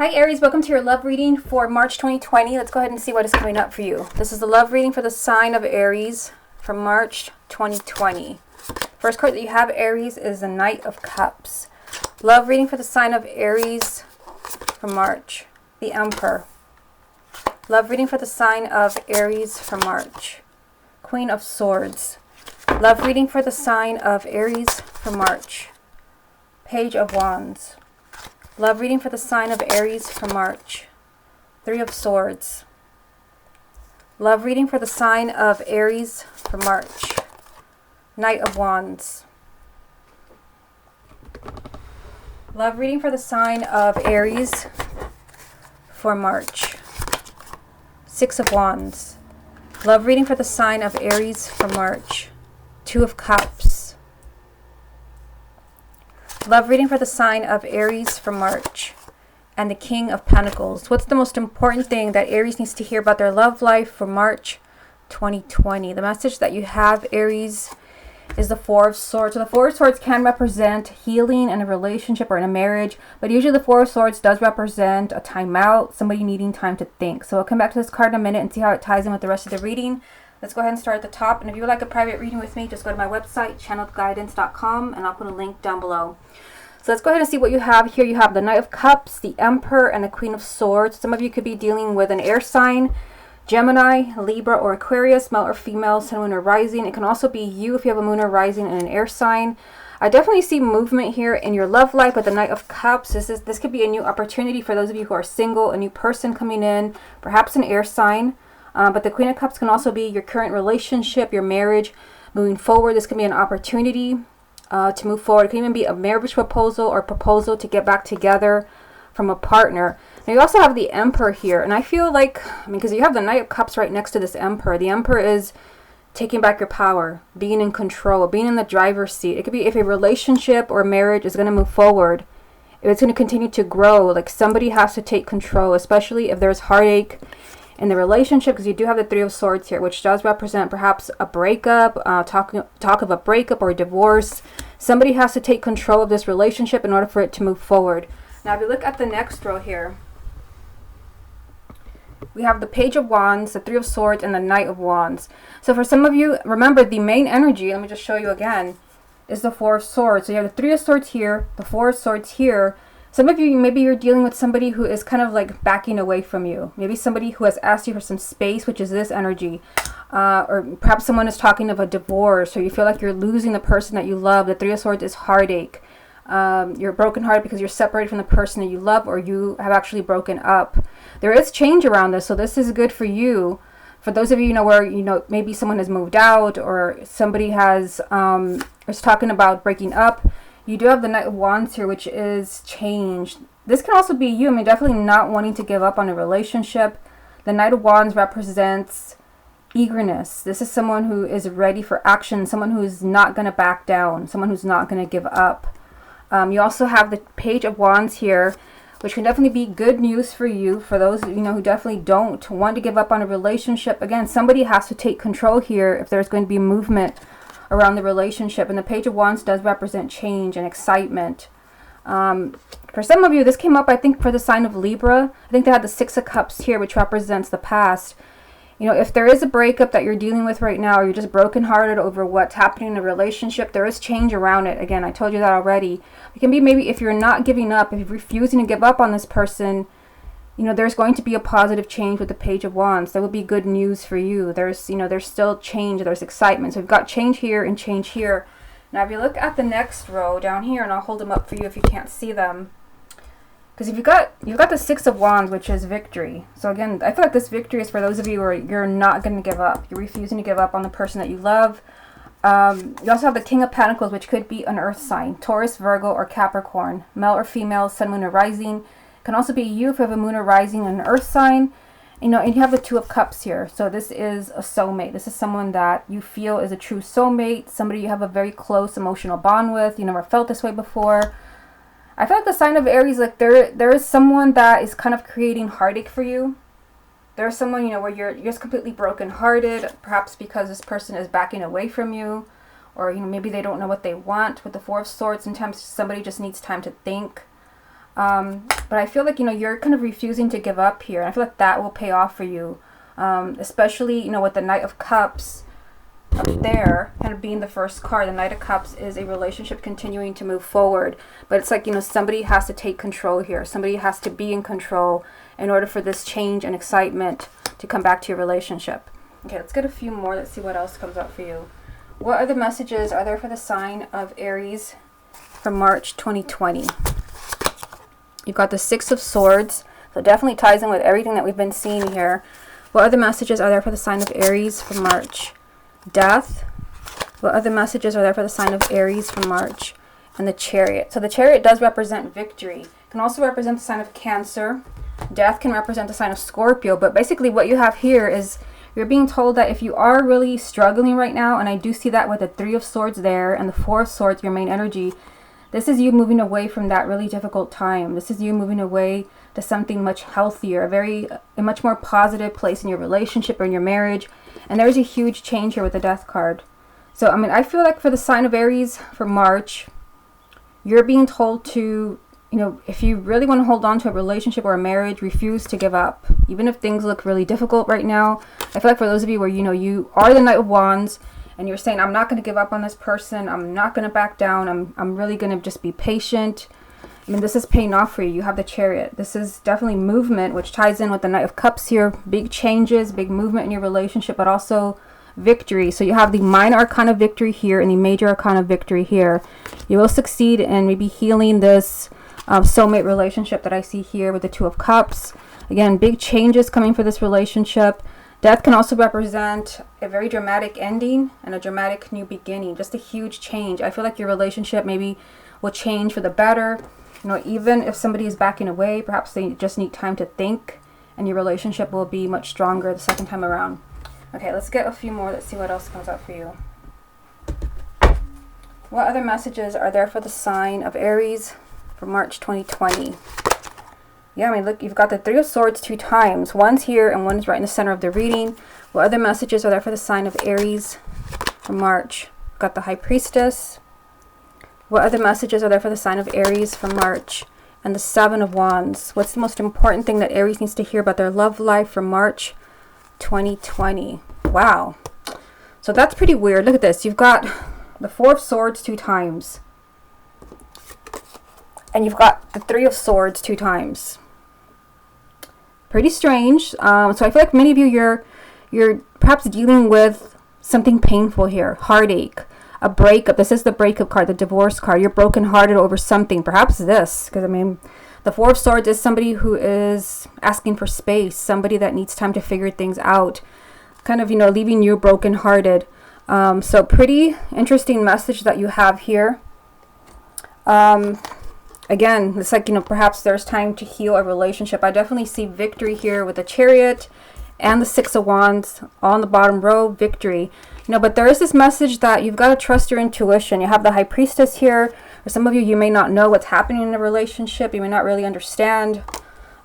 Hi Aries, welcome to your love reading for March 2020. Let's go ahead and see what is coming up for you. This is the love reading for the sign of Aries for March 2020. First card that you have, Aries, is the Knight of Cups. Love reading for the sign of Aries for March, the Emperor. Love reading for the sign of Aries for March, Queen of Swords. Love reading for the sign of Aries for March, Page of Wands. Love reading for the sign of Aries for March, Three of Swords. Love reading for the sign of Aries for March, Knight of Wands. Love reading for the sign of Aries for March, Six of Wands. Love reading for the sign of Aries for March, Two of Cups. Love reading for the sign of Aries for March, and the King of Pentacles. What's the most important thing that Aries needs to hear about their love life for March 2020? The message that you have, Aries, is the Four of Swords. So the Four of Swords can represent healing in a relationship or in a marriage, but usually the Four of Swords does represent a timeout, somebody needing time to think. So I'll come back to this card in a minute and see how it ties in with the rest of the reading. Let's go ahead and start at the top. And if you would like a private reading with me, just go to my website, channeledguidance.com, and I'll put a link down below. So let's go ahead and see what you have here. You have the Knight of Cups, the Emperor, and the Queen of Swords. Some of you could be dealing with an air sign, Gemini, Libra, or Aquarius, male or female, sun, moon, or rising. It can also be you if you have a moon or rising in an air sign. I definitely see movement here in your love life with the Knight of Cups. This could be a new opportunity for those of you who are single, a new person coming in, perhaps an air sign. But the Queen of Cups can also be your current relationship, your marriage, moving forward. This can be an opportunity to move forward. It can even be a marriage proposal or proposal to get back together from a partner. Now you also have the Emperor here. And I feel like, because you have the Knight of Cups right next to this Emperor. The Emperor is taking back your power, being in control, being in the driver's seat. It could be if a relationship or marriage is going to move forward, if it's going to continue to grow, like somebody has to take control, especially if there's heartache in the relationship, because you do have the Three of Swords here, which does represent perhaps a breakup, talk of a breakup or a divorce. Somebody has to take control of this relationship in order for it to move forward. Now, if you look at the next row here, we have the Page of Wands, the Three of Swords, and the Knight of Wands. So for some of you, remember the main energy, let me just show you again, is the Four of Swords. So you have the Three of Swords here, the Four of Swords here. Some of you, maybe you're dealing with somebody who is kind of like backing away from you. Maybe somebody who has asked you for some space, which is this energy. Or perhaps someone is talking of a divorce, or you feel like you're losing the person that you love. The Three of Swords is heartache. You're brokenhearted because you're separated from the person that you love, or you have actually broken up. There is change around this, so this is good for you. For those of you, where, maybe someone has moved out, or somebody is talking about breaking up. You do have the Knight of Wands here, which is change. This can also be you. Definitely not wanting to give up on a relationship. The Knight of Wands represents eagerness. This is someone who is ready for action, someone who is not going to back down, someone who's not going to give up. You also have the Page of Wands here, which can definitely be good news for you, for those who definitely don't want to give up on a relationship. Again, somebody has to take control here if there's going to be movement around the relationship. And the Page of Wands does represent change and excitement. For some of you, this came up, I think, for the sign of Libra. I think they had the Six of Cups here, which represents the past. If there is a breakup that you're dealing with right now, or you're just brokenhearted over what's happening in a relationship, there is change around it. Again, I told you that already. It can be maybe if you're not giving up, if you're refusing to give up on this person, there's going to be a positive change with the Page of Wands. That would be good news for you. There's still change, there's excitement. So we've got change here and change here. Now, if you look at the next row down here, and I'll hold them up for you if you can't see them. Because if you've got the Six of Wands, which is victory. So again, I feel like this victory is for those of you where you're not going to give up. You're refusing to give up on the person that you love. You also have the King of Pentacles, which could be an earth sign, Taurus, Virgo, or Capricorn, male or female, sun, moon, or rising. Can also be you if you have a moon or rising and an earth sign. And you have the Two of Cups here. So this is a soulmate. This is someone that you feel is a true soulmate, somebody you have a very close emotional bond with. You never felt this way before. I feel like the sign of Aries, like there is someone that is kind of creating heartache for you. There's someone, where you're just completely brokenhearted, perhaps because this person is backing away from you, or maybe they don't know what they want. With the Four of Swords, sometimes somebody just needs time to think. But I feel like, you know, you're kind of refusing to give up here. And I feel like that will pay off for you. Especially, you know, with the Knight of Cups up there, kind of being the first card. The Knight of Cups is a relationship continuing to move forward. But it's like, you know, somebody has to take control here. Somebody has to be in control in order for this change and excitement to come back to your relationship. Okay, let's get a few more. Let's see what else comes up for you. What other messages are there for the sign of Aries for March 2020? You've got the Six of Swords. So definitely ties in with everything that we've been seeing here. What other messages are there for the sign of Aries for March? Death. What other messages are there for the sign of Aries for March? And the Chariot. So the Chariot does represent victory. It can also represent the sign of Cancer. Death can represent the sign of Scorpio. But basically what you have here is you're being told that if you are really struggling right now, and I do see that with the Three of Swords there and the Four of Swords, your main energy, this is you moving away from that really difficult time. This is you moving away to something much healthier, a much more positive place in your relationship or in your marriage. And there's a huge change here with the Death card. So, I mean, I feel like for the sign of Aries for March, you're being told to, you know, if you really want to hold on to a relationship or a marriage, refuse to give up. Even if things look really difficult right now. I feel like for those of you where, you know, you are the Knight of Wands and you're saying, I'm not going to give up on this person. I'm not going to back down. I'm really going to just be patient. I mean, this is paying off for you. You have the Chariot. This is definitely movement, which ties in with the Knight of Cups here. Big changes, big movement in your relationship, but also victory. So you have the minor arcana victory here and the major arcana victory here. You will succeed in maybe healing this soulmate relationship that I see here with the Two of Cups. Again, big changes coming for this relationship. Death can also represent a very dramatic ending and a dramatic new beginning. Just a huge change. I feel like your relationship maybe will change for the better. You know, even if somebody is backing away, perhaps they just need time to think, and your relationship will be much stronger the second time around. Okay, let's get a few more. Let's see what else comes up for you. What other messages are there for the sign of Aries for March 2020? Yeah, I mean, look, you've got the Three of Swords 2 times. One's here and one's right in the center of the reading. What other messages are there for the sign of Aries for March? Got the High Priestess. What other messages are there for the sign of Aries for March? And the Seven of Wands. What's the most important thing that Aries needs to hear about their love life for March 2020? Wow. So that's pretty weird. Look at this. You've got the Four of Swords 2 times. And you've got the Three of Swords 2 times. Pretty strange. So I feel like many of you, you're perhaps dealing with something painful here. Heartache. A breakup. This is the breakup card, the divorce card. You're brokenhearted over something. Perhaps this. Because, I mean, the Four of Swords is somebody who is asking for space. Somebody that needs time to figure things out. Kind of, you know, leaving you brokenhearted. So pretty interesting message that you have here. Again, it's like, you know, perhaps there's time to heal a relationship. I definitely see victory here with the Chariot and the Six of Wands on the bottom row, victory. You know, but there is this message that you've got to trust your intuition. You have the High Priestess here. For some of you, you may not know what's happening in a relationship. You may not really understand.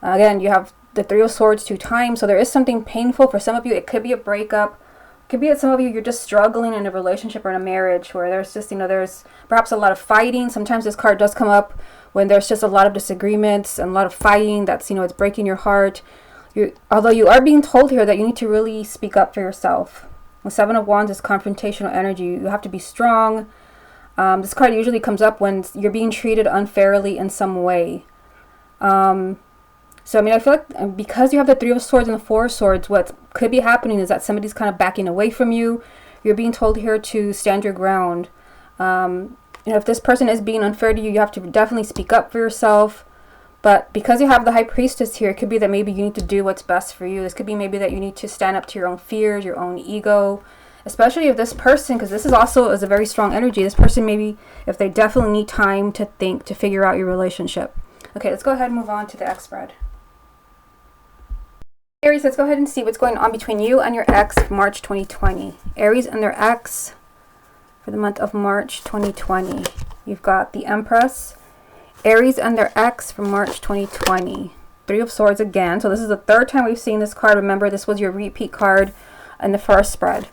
Again, you have the Three of Swords 2 times. So there is something painful. For some of you, it could be a breakup. Could be that some of you, you're just struggling in a relationship or in a marriage where there's just, you know, there's perhaps a lot of fighting. Sometimes this card does come up when there's just a lot of disagreements and a lot of fighting. That's, you know, it's breaking your heart. Although you are being told here that you need to really speak up for yourself. The Seven of Wands is confrontational energy. You have to be strong. This card usually comes up when you're being treated unfairly in some way. So, I mean, I feel like because you have the Three of Swords and the Four of Swords, what could be happening is that somebody's kind of backing away from you. You're being told here to stand your ground. You know, if this person is being unfair to you, you have to definitely speak up for yourself. But because you have the High Priestess here, it could be that maybe you need to do what's best for you. This could be maybe that you need to stand up to your own fears, your own ego. Especially if this person, because this is also is a very strong energy. This person maybe, if they definitely need time to think, to figure out your relationship. Okay, let's go ahead and move on to the ex spread. Aries, let's go ahead and see what's going on between you and your ex for March 2020. Aries and their ex for the month of March 2020. You've got the Empress. Aries and their ex for March 2020. Three of Swords again. So this is the third time we've seen this card. Remember, this was your repeat card in the first spread.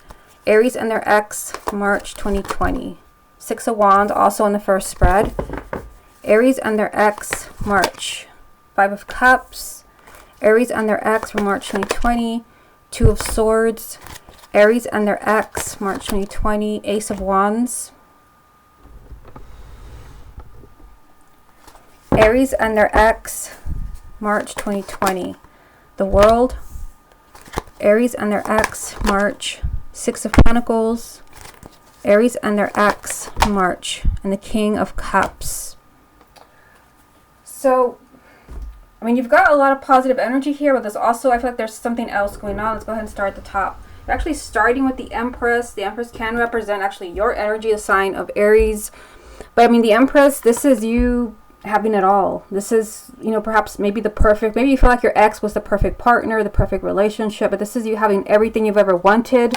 Aries and their ex, March 2020. Six of Wands, also in the first spread. Aries and their ex, March. 5 of Cups. Aries and their ex from March 2020. 2 of Swords. Aries and their ex, March 2020. Ace of Wands. Aries and their ex, March 2020. The World. Aries and their ex, March. 6 of Pentacles. Aries and their ex, March. And the King of Cups. So, I mean, you've got a lot of positive energy here, but there's also, I feel like there's something else going on. Let's go ahead and start at the top. You're actually starting with the Empress. The Empress can represent actually your energy, a sign of Aries. But I mean, the Empress, this is you having it all. This is, you know, perhaps maybe the perfect, maybe you feel like your ex was the perfect partner, the perfect relationship, but this is you having everything you've ever wanted.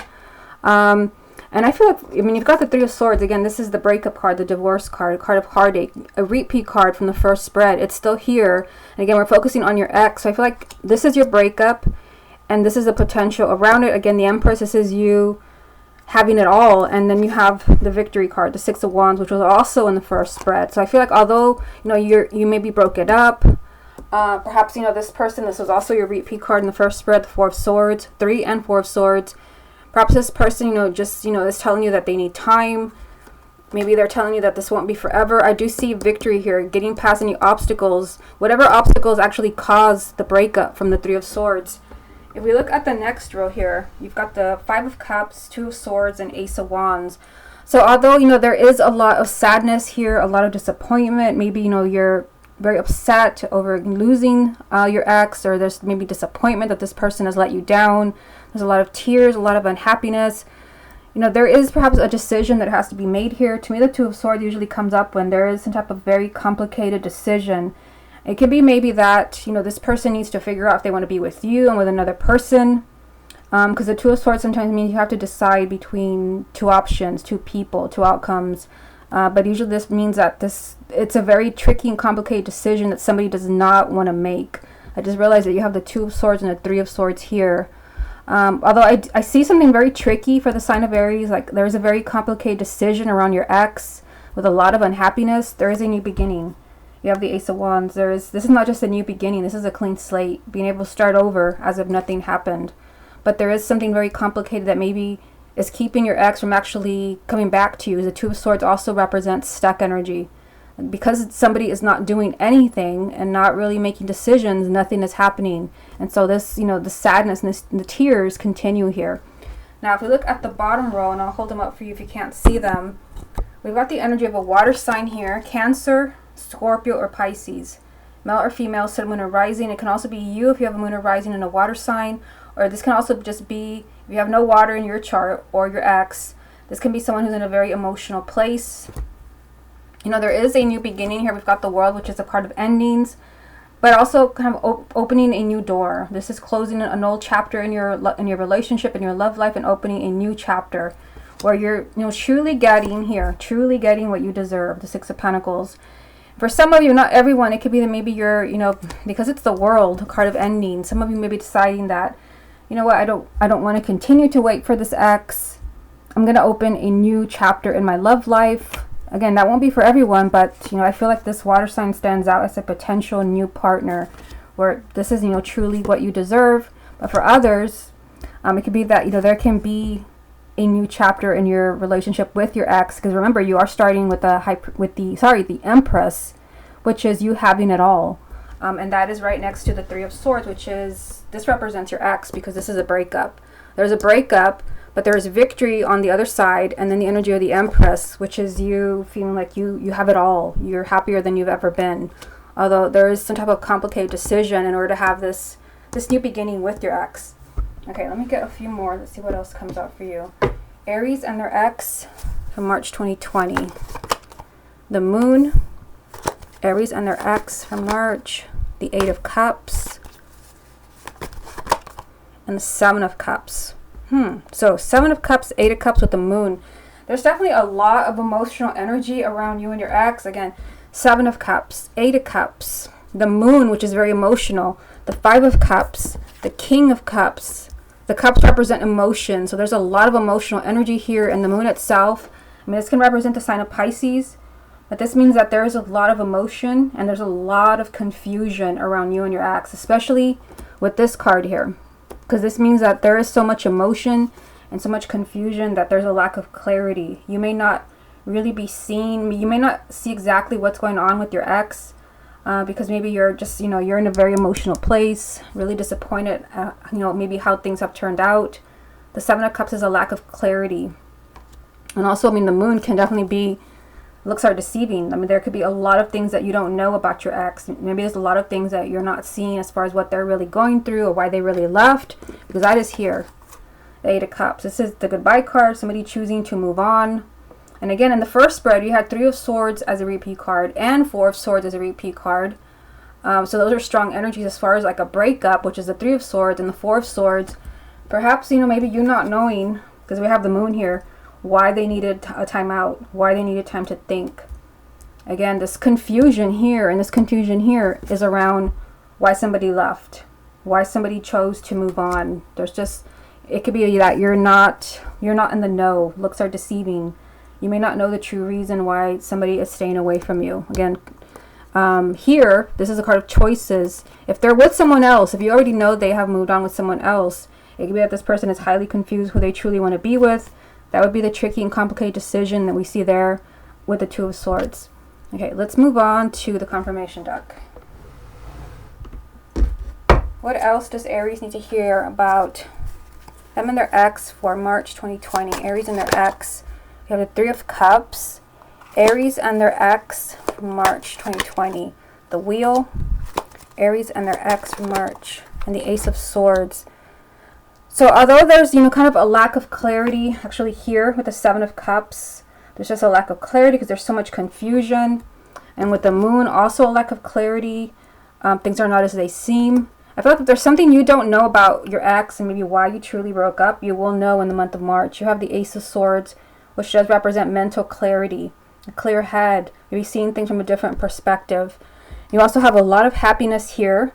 And I feel like, I mean, you've got the Three of Swords. Again, this is the breakup card, the divorce card, a card of heartache, a repeat card from the first spread. It's still here. And again, we're focusing on your ex. So I feel like this is your breakup, and this is the potential around it. Again, the Empress, this is you having it all. And then you have the victory card, the Six of Wands, which was also in the first spread. So I feel like although, you know, you maybe broke it up, perhaps, you know, this person, this was also your repeat card in the first spread, the Four of Swords, 3 and 4 of Swords. Perhaps this person, you know, just, you know, is telling you that they need time. Maybe they're telling you that this won't be forever. I do see victory here, getting past any obstacles, whatever obstacles actually caused the breakup from the Three of Swords. If we look at the next row here, you've got the 5 of Cups, 2 of Swords, and Ace of Wands. So although, you know, there is a lot of sadness here, a lot of disappointment, maybe, you know, you're very upset over losing your ex, or there's maybe disappointment that this person has let you down. There's a lot of tears, a lot of unhappiness. You know, there is perhaps a decision that has to be made here. To me, the Two of Swords usually comes up when there is some type of very complicated decision. It could be maybe that, you know, this person needs to figure out if they want to be with you and with another person. Because the Two of Swords sometimes means you have to decide between two options, two people, two outcomes. But usually this means that it's a very tricky and complicated decision that somebody does not want to make. I just realized that you have the Two of Swords and the Three of Swords here. Although I see something very tricky for the sign of Aries, like there's a very complicated decision around your ex with a lot of unhappiness. There is a new beginning. You have the Ace of Wands. This is not just a new beginning. This is a clean slate, being able to start over as if nothing happened. But there is something very complicated that maybe is keeping your ex from actually coming back to you. The Two of Swords also represents stuck energy. Because somebody is not doing anything and not really making decisions, nothing is happening. And so this, you know, the sadness and the tears continue here. Now, if we look at the bottom row, and I'll hold them up for you if you can't see them, we've got the energy of a water sign here, Cancer, Scorpio, or Pisces. Male or female, sun, moon, or rising. It can also be you if you have a moon or rising in a water sign, or this can also just be if you have no water in your chart, or your ex. This can be someone who's in a very emotional place. You know, there is a new beginning here. We've got the World, which is a card of endings, but also kind of opening a new door. This is closing an old chapter in your relationship, in your love life, and opening a new chapter where you're, you know, truly getting what you deserve. The Six of Pentacles. For some of you, not everyone, it could be that maybe you're, you know, because it's the World, a card of ending. Some of you may be deciding that, you know what, I don't want to continue to wait for this ex. I'm going to open a new chapter in my love life. Again, that won't be for everyone, but, you know, I feel like this water sign stands out as a potential new partner where this is, you know, truly what you deserve. But for others, it could be that, you know, there can be a new chapter in your relationship with your ex, because remember, you are starting with the Empress, which is you having it all. And that is right next to the Three of Swords, which is, this represents your ex, because this is a breakup. There's a breakup, but there is victory on the other side, and then the energy of the Empress, which is you feeling like you have it all. You're happier than you've ever been. Although there is some type of complicated decision in order to have this new beginning with your ex. Okay, let me get a few more. Let's see what else comes out for you. Aries and their ex from March 2020. The Moon. Aries and their ex from March. The Eight of Cups. And the Seven of Cups. So 7 of Cups, 8 of Cups with the Moon. There's definitely a lot of emotional energy around you and your ex. Again, 7 of Cups, 8 of Cups, the Moon, which is very emotional, the 5 of Cups, the King of Cups. The cups represent emotion, so there's a lot of emotional energy here. And the Moon itself, I mean, this can represent the sign of Pisces, But this means that there is a lot of emotion and there's a lot of confusion around you and your ex, especially with this card here. Because this means that there is so much emotion and so much confusion that there's a lack of clarity. You may not really be seen. You may not see exactly what's going on with your ex because maybe you're just, you're in a very emotional place, really disappointed, maybe how things have turned out. The Seven of Cups is a lack of clarity. And also, the moon can definitely be, looks are deceiving. There could be a lot of things that you don't know about your ex. Maybe there's a lot of things that you're not seeing as far as what they're really going through or why they really left. Because that is here. The Eight of Cups. This is the goodbye card. Somebody choosing to move on. And again, in the first spread, you had Three of Swords as a repeat card and Four of Swords as a repeat card. So those are strong energies as far as like a breakup, which is the Three of Swords and the Four of Swords. Perhaps, maybe you not knowing, because we have the moon here, why they needed a timeout, why they needed time to think. Again, this confusion here and this confusion here is around why somebody left, why somebody chose to move on. There's just, it could be that you're not in the know. Looks are deceiving. You may not know the true reason why somebody is staying away from you. Again, here, this is a card of choices. If they're with someone else, if you already know they have moved on with someone else, it could be that this person is highly confused who they truly want to be with. That would be the tricky and complicated decision that we see there with the Two of Swords. Okay, let's move on to the confirmation deck. What else does Aries need to hear about them and their ex for March 2020? Aries and their ex. We have the Three of Cups. Aries and their ex for March 2020. The Wheel. Aries and their ex for March. And the Ace of Swords. So although there's, kind of a lack of clarity actually here with the Seven of Cups, there's just a lack of clarity because there's so much confusion. And with the moon, also a lack of clarity. Things are not as they seem. I feel like if there's something you don't know about your ex and maybe why you truly broke up, you will know in the month of March. You have the Ace of Swords, which does represent mental clarity, a clear head, maybe seeing things from a different perspective. You also have a lot of happiness here.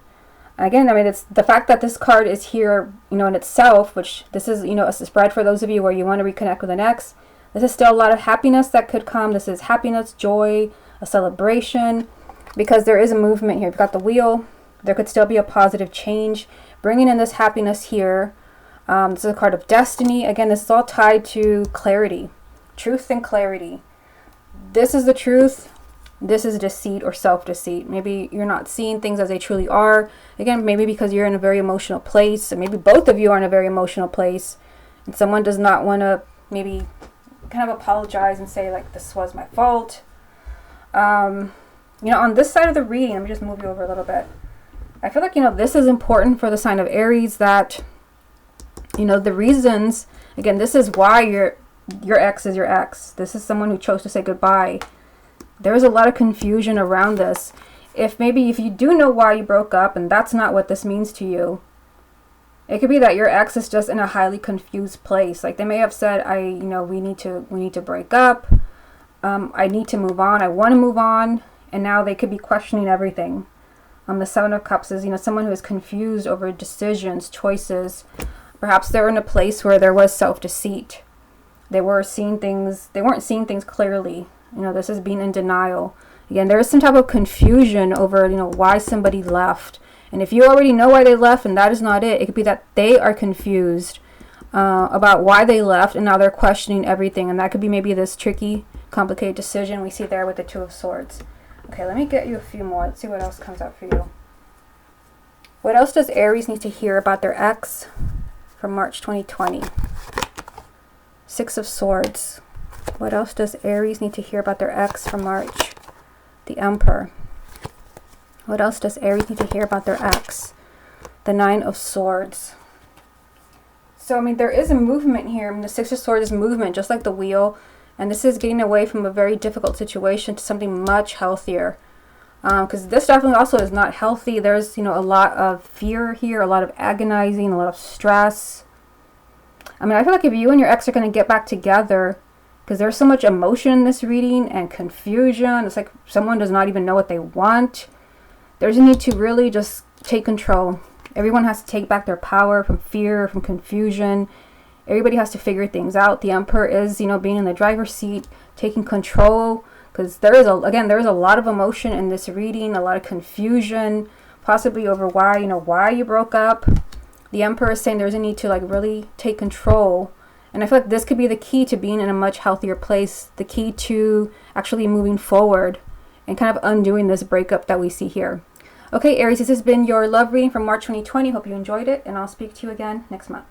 Again, it's the fact that this card is here, in itself, which this is, a spread for those of you where you want to reconnect with an ex. This is still a lot of happiness that could come. This is happiness, joy, a celebration, because there is a movement here. You've got the Wheel. There could still be a positive change. Bringing in this happiness here. This is a card of destiny. Again, this is all tied to clarity, truth and clarity. This is the truth. This is deceit or self-deceit. Maybe you're not seeing things as they truly are. Again, maybe because you're in a very emotional place. And maybe both of you are in a very emotional place. And someone does not want to maybe kind of apologize and say, like, this was my fault. On this side of the reading, let me just move you over a little bit. I feel like, this is important for the sign of Aries that, the reasons, again, this is why your ex is your ex. This is someone who chose to say goodbye. There is a lot of confusion around this. If you do know why you broke up and that's not what this means to you, it could be that your ex is just in a highly confused place. Like they may have said, we need to break up. I need to move on. I want to move on. And now they could be questioning everything. The Seven of Cups is, someone who is confused over decisions, choices. Perhaps they're in a place where there was self-deceit. They weren't seeing things clearly. This is being in denial. Again, there is some type of confusion over, why somebody left. And if you already know why they left and that is not it, it could be that they are confused about why they left and now they're questioning everything. And that could be maybe this tricky, complicated decision we see there with the Two of Swords. Okay, let me get you a few more. Let's see what else comes up for you. What else does Aries need to hear about their ex from March 2020? Six of Swords. What else does Aries need to hear about their ex from March? The Emperor. What else does Aries need to hear about their ex? The Nine of Swords. So, there is a movement here. The Six of Swords is movement, just like the Wheel. And this is getting away from a very difficult situation to something much healthier. Because this definitely also is not healthy. There's, a lot of fear here, a lot of agonizing, a lot of stress. I feel like if you and your ex are going to get back together, because there's so much emotion in this reading and confusion. It's like someone does not even know what they want. There's a need to really just take control. Everyone has to take back their power from fear, from confusion. Everybody has to figure things out. The Emperor is, being in the driver's seat, taking control, because there is a lot of emotion in this reading, a lot of confusion, possibly over why you broke up. The Emperor is saying there's a need to like really take control, and I feel like this could be the key to being in a much healthier place, the key to actually moving forward and kind of undoing this breakup that we see here. Okay, Aries, this has been your love reading for March 2020. Hope you enjoyed it, and I'll speak to you again next month.